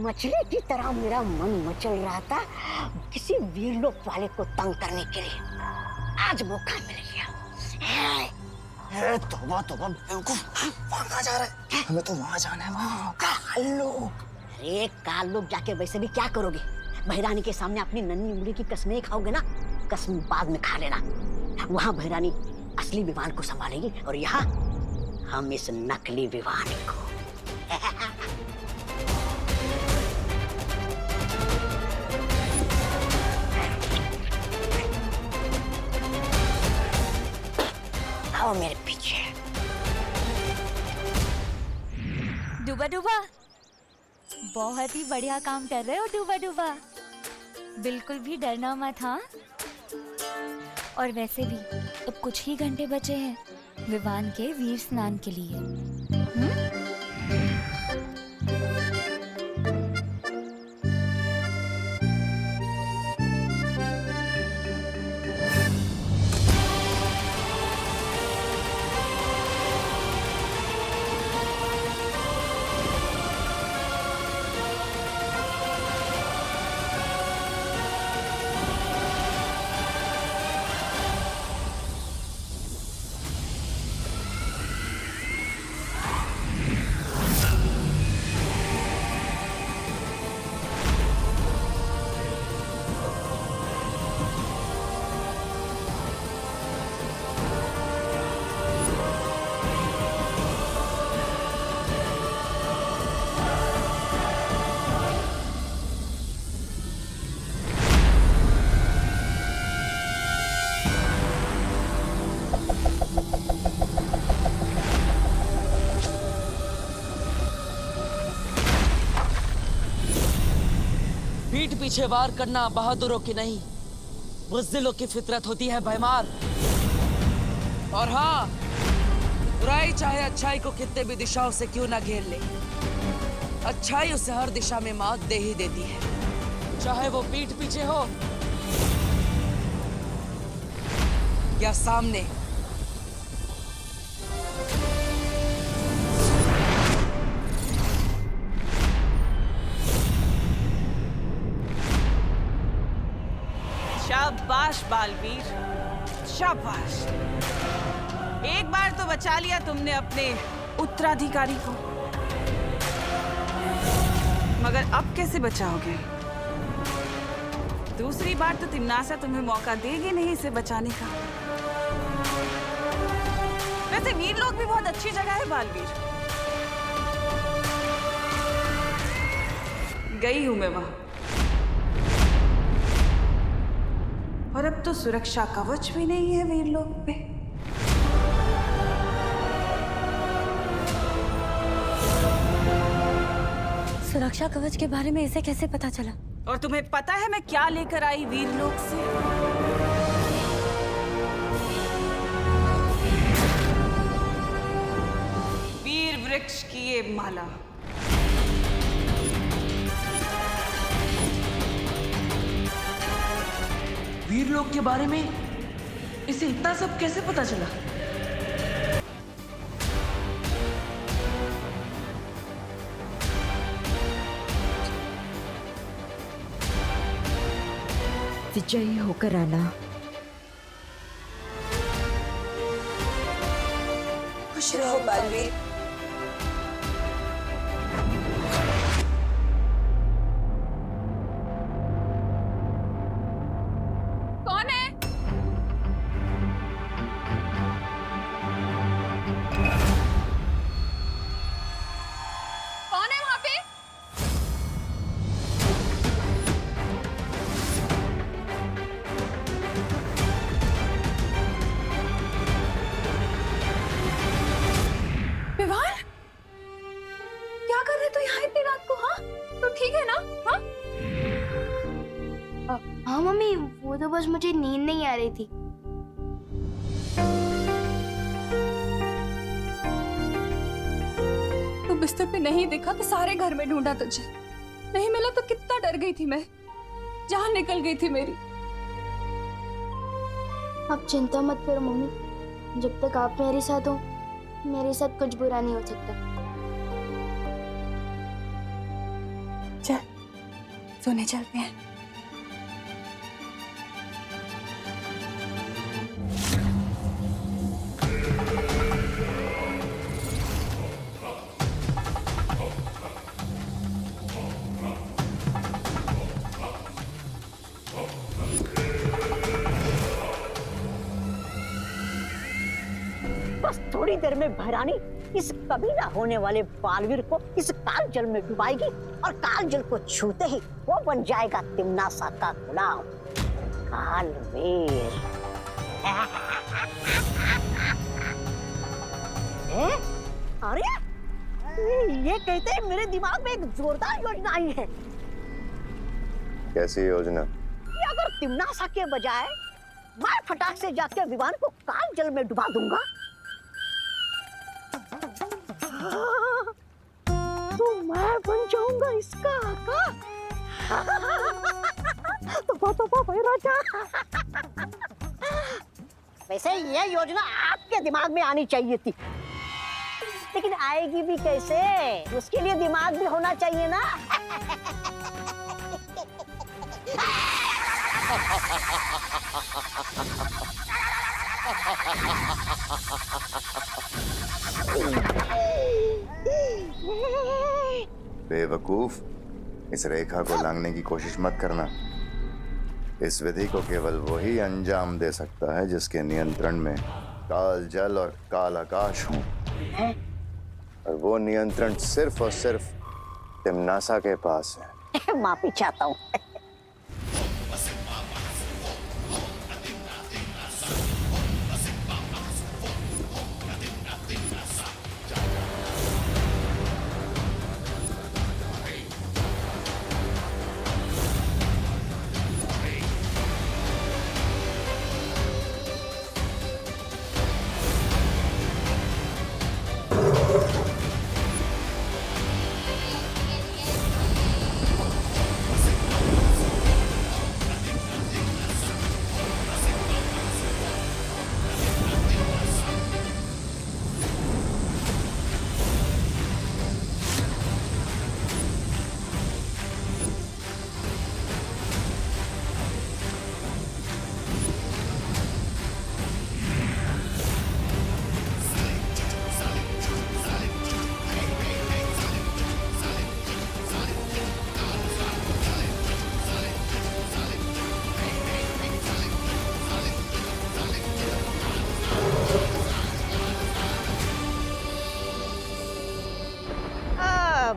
मछली की तरह मेरा मन मचल रहा था किसी वीरलोक वाले को तंग करने के लिए। आज मौका मिल गया। तौबा तौबा बेवकूफ, वहाँ कहाँ जा रहा है? हमें तो वहाँ जाना है, वहाँ कालोक। अरे कालोक जाके वैसे भी क्या करोगे? भैरानी के सामने अपनी नन्ही उंगली की कसमें खाओगे ना, कसम बाद में खा लेना। वहाँ भैरानी असली विवान को संभालेगी और यहाँ हम इस नकली विवान को। आओ मेरे पीछे। डूबा डूबा, बहुत ही बढ़िया काम कर रहे हो डूबा डूबा। बिल्कुल भी डरना मत, हाँ। और वैसे भी अब कुछ ही घंटे बचे हैं विवान के वीर स्नान के लिए। पीठ पीछे वार करना बहादुरों की नहीं, बुज़दिलों की फितरत होती है भैमार। और हाँ, बुराई चाहे अच्छाई को कितने भी दिशाओं से क्यों ना घेर ले, अच्छाई उसे हर दिशा में मात दे ही देती है, चाहे वो पीठ पीछे हो या सामने। शाबाश बालवीर, शाबाश। एक बार तो बचा लिया तुमने अपने उत्तराधिकारी को, मगर अब कैसे बचाओगे? दूसरी बार तो तिम्नासा तुम्हें मौका देगी नहीं इसे बचाने का। वैसे वीरलोक भी बहुत अच्छी जगह है बालवीर, गई हूं मैं वहां। और अब तो सुरक्षा कवच भी नहीं है वीरलोक पे। सुरक्षा कवच के बारे में इसे कैसे पता चला? और तुम्हें पता है मैं क्या लेकर आई वीरलोक से? वीर वृक्ष की ये माला। वीरलोक के बारे में इसे इतना सब कैसे पता चला? विजयी होकर आना। खुश रहो बालवीर। कौन है? कौन है वहां पे? विवान, क्या कर रहे तो यहाँ इतनी रात को? हाँ तो ठीक है ना? हाँ हाँ मम्मी, वो तो बस मुझे नींद नहीं आ रही थी। तो बिस्तर पे नहीं दिखा तो सारे घर में ढूंढा तुझे, नहीं मिला तो कितना डर गई थी मैं, जान निकल गई थी मेरी। आप चिंता मत करो मम्मी, जब तक आप मेरे साथ हो मेरे साथ कुछ बुरा नहीं हो सकता। चल सोने चलते हैं। बस थोड़ी देर में भैरानी इस कभी ना होने वाले बालवीर को इस काल जल में डुबाएगी और काल जल को छूते ही वो बन जाएगा तिम्नासा का गुलाम कालवीर। अरे ये कहते हैं मेरे दिमाग में एक जोरदार योजना आई है। कैसी योजना? कि अगर तिम्नासा के बजाय मैं फटाक से जाकर विमान को काल जल में डुबा दूंगा तो मैं बन जाऊंगा इसका आका। तो भाई राजा। वैसे ये योजना आपके दिमाग में आनी चाहिए थी, लेकिन आएगी भी कैसे? उसके लिए दिमाग भी होना चाहिए ना। बेवकूफ, इस रेखा को लांघने की कोशिश मत करना। इस विधि को केवल वही अंजाम दे सकता है जिसके नियंत्रण में काल जल और काल आकाश हो, और वो नियंत्रण सिर्फ और सिर्फ तिम्नासा के पास है। माफी चाहता हूँ।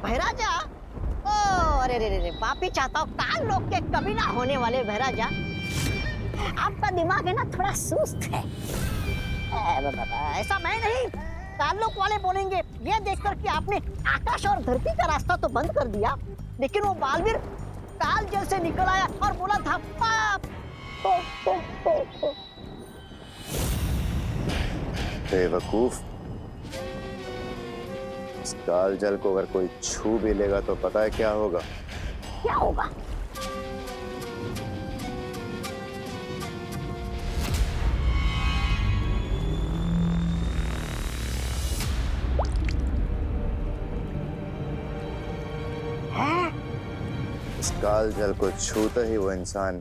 भैराजा, ओ अरे रे रे, माफी चाहता हूँ। काल लोग के कभी ना होने वाले भैराजा, आपका दिमाग है ना थोड़ा सुस्त है। ऐसा मैं नहीं, काल लोग वाले बोलेंगे। ये देखकर कि आपने आकाश और धरती का रास्ता तो बंद कर दिया, लेकिन वो बालवीर काल जल से निकल आया और बोला था पाप। बेवकूफ, इस काल जल को अगर कोई छू भी लेगा तो पता है क्या होगा? क्या होगा? इस काल जल को छूते ही वो इंसान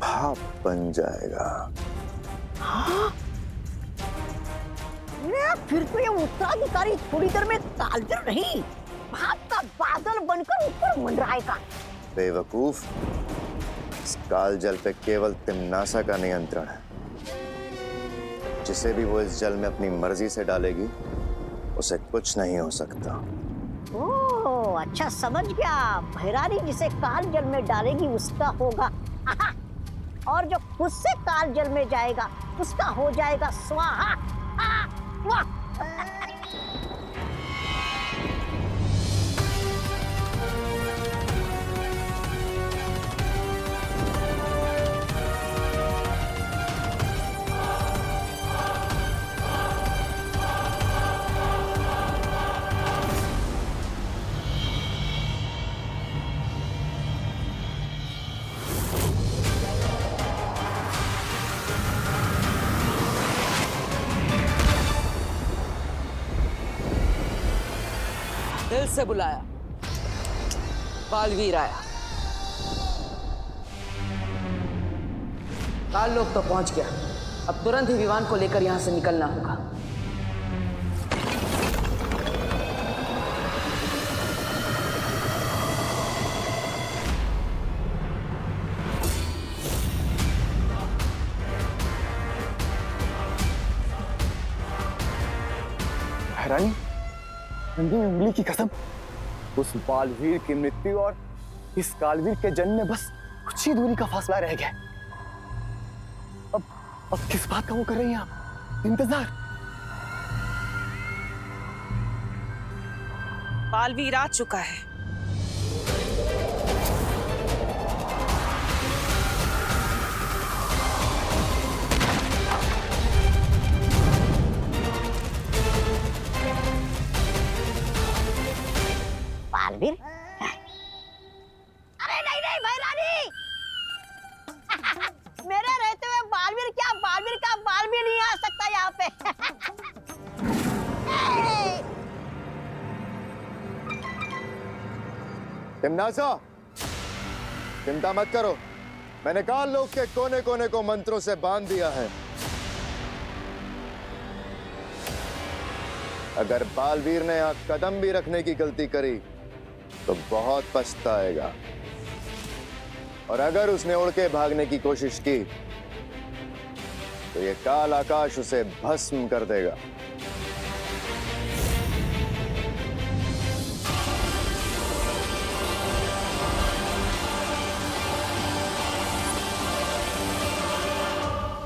भाप बन जाएगा। फिर तो ये उत्तराधिकारी थोड़ी देर में कालजल नहीं, भाप का बादल बनकर ऊपर मंडराएगा। बेवकूफ, इस काल जल पे केवल तिम्नासा का नियंत्रण है। जिसे भी वो इस जल में अपनी मर्जी से डालेगी, उसे कुछ नहीं हो सकता। ओह, अच्छा समझ गया। भैरानी जिसे काल जल में डालेगी उसका होगा आहा, और जो खुद से काल जल में जाएगा उसका हो जाएगा स्वाहा। वाह। दिल से बुलाया, बालवीर आया। काल लोग तो पहुंच गया, अब तुरंत ही विमान को लेकर यहां से निकलना होगा। रानी, नंदी में उंगली की कसम, उस बालवीर की मृत्यु और इस कालवीर के जन्म में बस कुछ ही दूरी का फासला रह गया। अब किस बात का वो कर रही हैं आप? इंतजार। बालवीर आ चुका है। बालवीर? अरे नहीं नहीं भैरानी, मेरे रहते हुए बालवीर क्या, बालवीर का बाल भी नहीं आ सकता यहाँ पे। तिमनासा, चिंता मत करो, मैंने काल लोक के कोने कोने को मंत्रों से बांध दिया है। अगर बालवीर ने यहां कदम भी रखने की गलती करी तो बहुत पछताएगा, और अगर उसने उड़ के भागने की कोशिश की तो ये काल आकाश उसे भस्म कर देगा।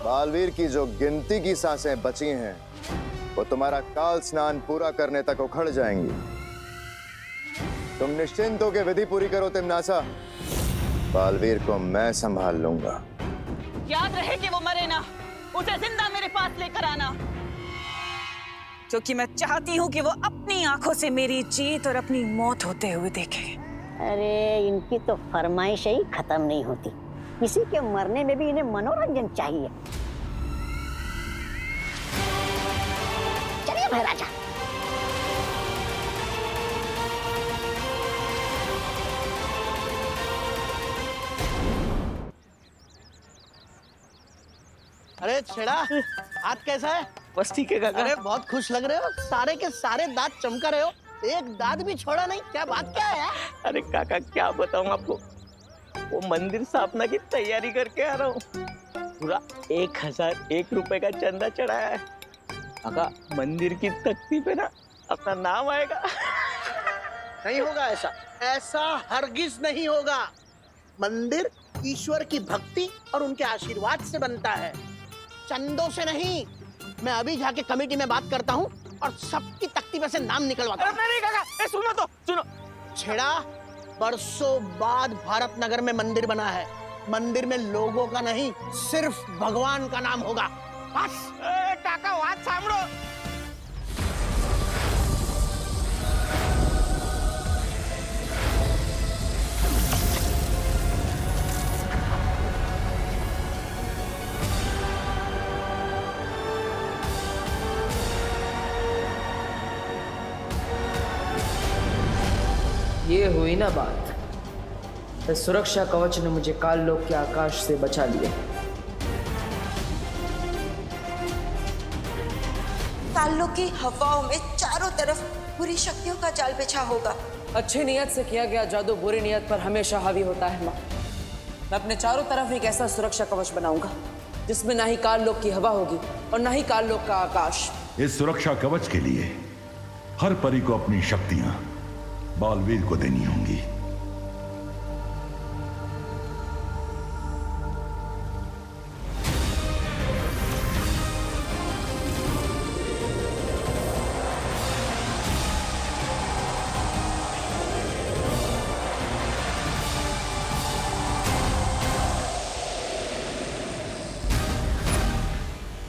बालवीर की जो गिनती की सांसें बची हैं वो तुम्हारा काल स्नान पूरा करने तक उखड़ जाएंगी। तुम निश्चिंत होकर विधि पूरी करो तिमनासा, बालवीर को मैं संभाल लूंगा। याद रहे कि वो मरे ना, उसे जिंदा मेरे पास लेकर आना, क्योंकि मैं चाहती हूँ कि वो अपनी आंखों से मेरी जीत और अपनी मौत होते हुए देखे। अरे इनकी तो फरमाइश ही खत्म नहीं होती, किसी के मरने में भी इन्हें मनोरंजन चाहिए। चलिए महाराजा। अरे छेड़ा, हाथ कैसा है? बस ठीक है काका। अरे बहुत खुश लग रहे हो, सारे के सारे दांत चमका रहे हो, एक दांत भी छोड़ा नहीं, क्या बात क्या है यार? अरे काका क्या बताऊं आपको, वो मंदिर स्थापना की तैयारी करके आ रहा हूँ, पूरा 1001 रुपए का चंदा चढ़ाया है। काका मंदिर की तख्ती पे ना अपना नाम आएगा। नहीं होगा ऐसा, ऐसा हरगिज नहीं होगा। मंदिर ईश्वर की भक्ति और उनके आशीर्वाद से बनता है, चंदों से नहीं। मैं अभी जाके कमेटी में बात करता हूँ और सबकी तख्ती में से नाम निकलवाता हूँ। नहीं काका, सुनो तो सुनो। छेड़ा, बरसों बाद भारत नगर में मंदिर बना है, मंदिर में लोगों का नहीं सिर्फ भगवान का नाम होगा, बस। काका बात सामरो। ये हुई ना बात, इस सुरक्षा कवच ने मुझे काल लोक के आकाश से बचा लिया। कालों की हवाओं में चारों तरफ बुरी शक्तियों का जाल बिछा होगा। अच्छी नियत से किया गया जादू बुरी नियत पर हमेशा हावी होता है माँ। मैं अपने चारों तरफ एक ऐसा सुरक्षा कवच बनाऊंगा जिसमें ना ही काल लोक की हवा होगी और ना ही काल लोक का आकाश। इस सुरक्षा कवच के लिए हर परी को अपनी शक्तियां बालवीर को देनी होंगी।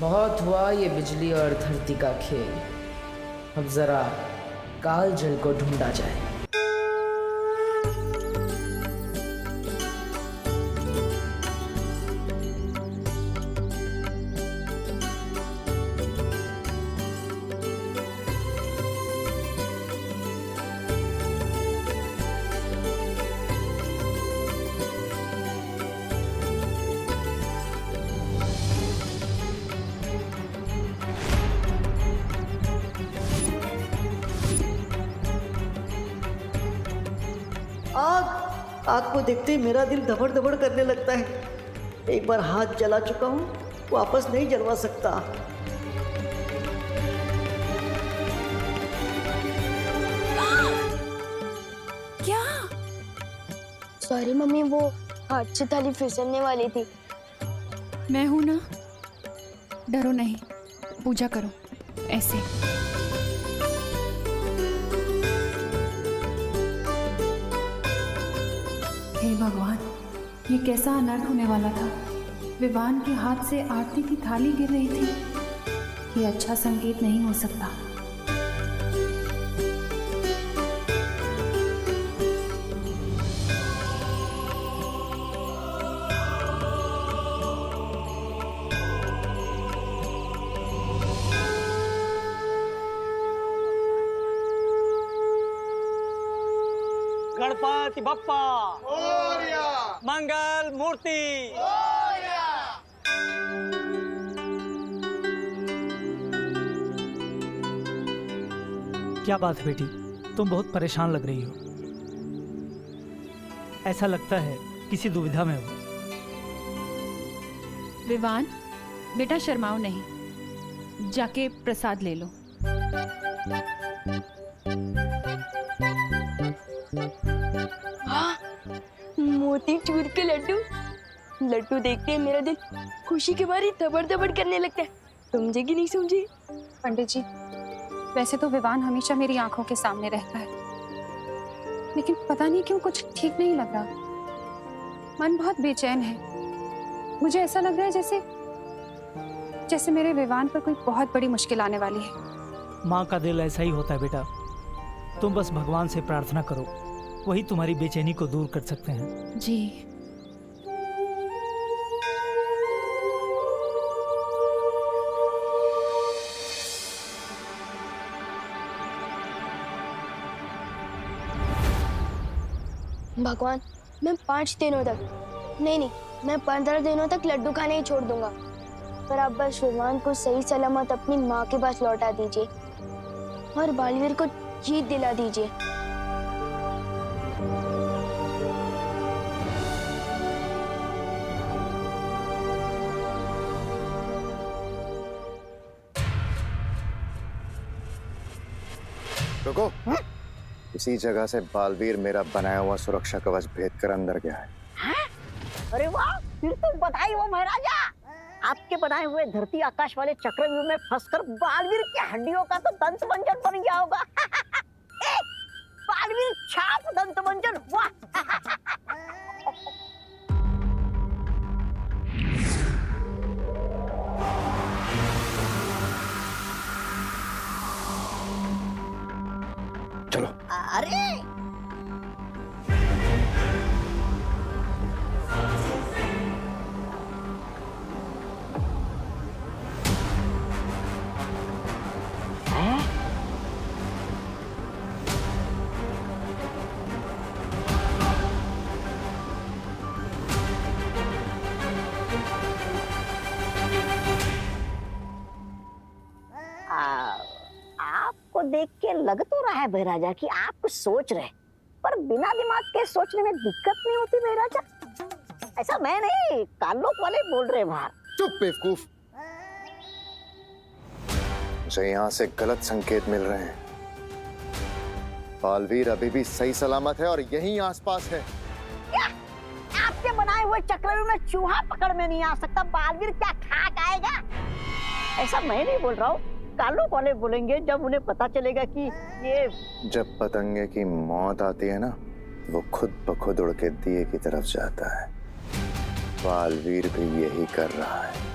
बहुत हुआ ये बिजली और धरती का खेल, अब जरा काल जल को ढूंढा जाए। आग आग को देखते ही मेरा दिल धबड़ धबड़ करने लगता है। एक बार हाथ जला चुका हूँ, वापस नहीं जलवा सकता। क्या? सॉरी मम्मी, वो हाथ से थाली फिसलने वाली थी। मैं हूं ना, डरो नहीं, पूजा करो ऐसे। हे भगवान, ये कैसा अनर्थ होने वाला था। विवान के हाथ से आरती की थाली गिर रही थी। ये अच्छा संकेत नहीं हो सकता। गणपति बप्पा मोरया, मंगल मूर्ति मोरया। क्या बात है बेटी, तुम बहुत परेशान लग रही हो। ऐसा लगता है किसी दुविधा में हो। विवान, बेटा शर्माओ नहीं, जाके प्रसाद ले लो। मोतीचूर के लड्डू। लड्डू देखते ही मेरा दिल खुशी के मारे धबड़ धबड़ करने लगता है। समझे कि नहीं समझे? पंडित जी, वैसे तो विवान हमेशा मेरी आंखों के सामने रहता है, लेकिन पता नहीं क्यों कुछ ठीक नहीं लग रहा। मन बहुत बेचैन है। मुझे ऐसा लग रहा है जैसे मेरे विवान पर कोई बहुत बड़ी मुश्किल आने वाली है। माँ का दिल ऐसा ही होता है बेटा। तुम बस भगवान से प्रार्थना करो, वही तुम्हारी बेचैनी को दूर कर सकते हैं। जी। भगवान, मैं 5 दिनों तक नहीं, मैं 15 दिनों तक लड्डू खाने ही छोड़ दूंगा, पर आप बस विवान को सही सलामत अपनी माँ के पास लौटा दीजिए और बालवीर को जीत दिला दीजिए। रुको, इसी जगह से बालवीर मेरा बनाया हुआ सुरक्षा कवच भेद कर अंदर गया है। अरे वाह, फिर तो बधाई हो महाराजा। आपके बनाए हुए धरती आकाश वाले चक्रव्यूह में फंसकर बालवीर की हड्डियों का तो दंत मंजन बन गया होगा। बालवीर छाप दंत मंजन, वाह। चलो। अरे आपको देख के लग तो रहा है महाराजा कि आप कुछ सोच रहे, पर बिना दिमाग के सोचने में दिक्कत नहीं होती महाराजा। ऐसा मैं नहीं, कालोक वाले बोल रहे बाहर। चुप बेवकूफ, मुझे यहाँ से गलत संकेत मिल रहे हैं। बालवीर अभी भी सही सलामत है और यहीं आसपास है। क्या? आपके बनाए हुए चक्रव्यूह में चूहा पकड़ में नहीं आ सकता, बालवीर क्या खाक आएगा? ऐसा मैं नहीं बोल रहा हूँ, कालोक वाले बोलेंगे जब उन्हें पता चलेगा कि ये। जब पतंगे की मौत आती है ना, वो खुद ब खुद उड़ के दिए की तरफ जाता है। बालवीर भी यही कर रहा है।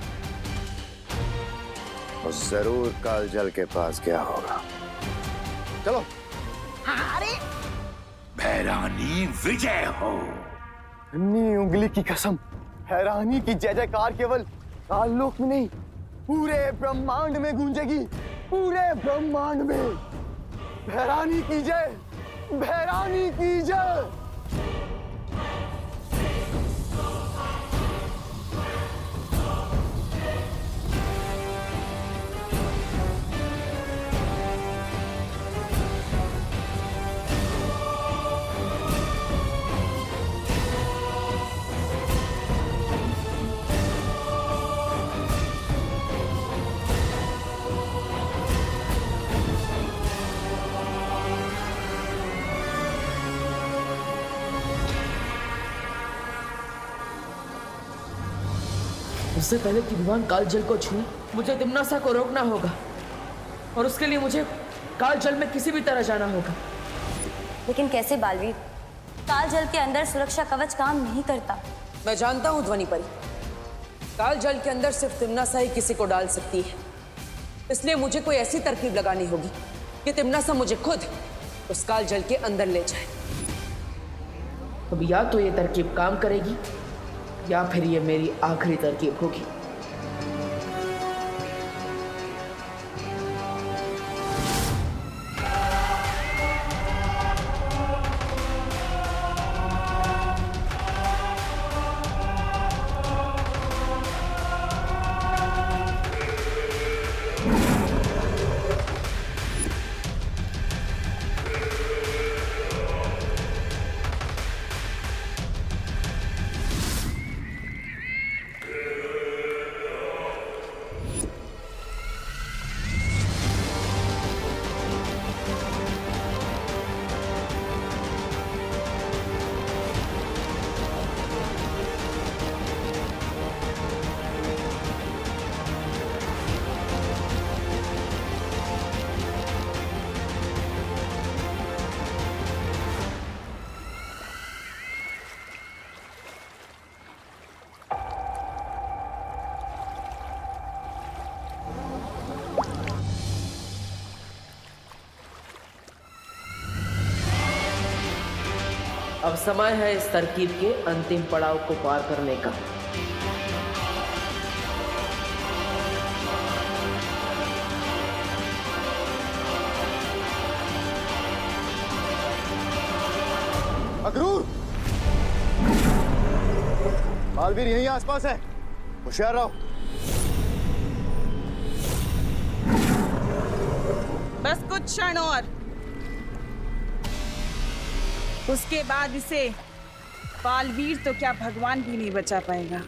वो जरूर कालजल के पास गया होगा। चलो। अरे भैरानी विजय हो। नन्ही उंगली की कसम, हैरानी की जय जयकार केवल काललोक में नहीं, पूरे ब्रह्मांड में गूंजेगी। पूरे ब्रह्मांड में भैरानी की जय, भैरानी की जय। उससे पहले कि विवान कालजल को छूए, मुझे तिम्नासा को रोकना होगा और उसके लिए मुझे कालजल में किसी भी तरह जाना होगा। लेकिन कैसे बालवीर? कालजल के अंदर सुरक्षा कवच काम नहीं करता। मैं जानता हूँ ध्वनि परी, कालजल के अंदर सिर्फ तिम्नासा ही किसी को डाल सकती है। इसलिए मुझे कोई ऐसी तरकीब लगानी होगी कि तिम्नासा मुझे खुद उस कालजल के अंदर ले जाए। अब या तो ये तरकीब काम करेगी या फिर ये मेरी आखिरी तरकीब होगी। अब समय है इस तरकीब के अंतिम पड़ाव को पार करने का। अक्रूर, बालवीर यहीं आसपास है, होशियार रहो। बस कुछ क्षण और, उसके बाद इसे बालवीर तो क्या भगवान भी नहीं बचा पाएगा।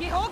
ये हो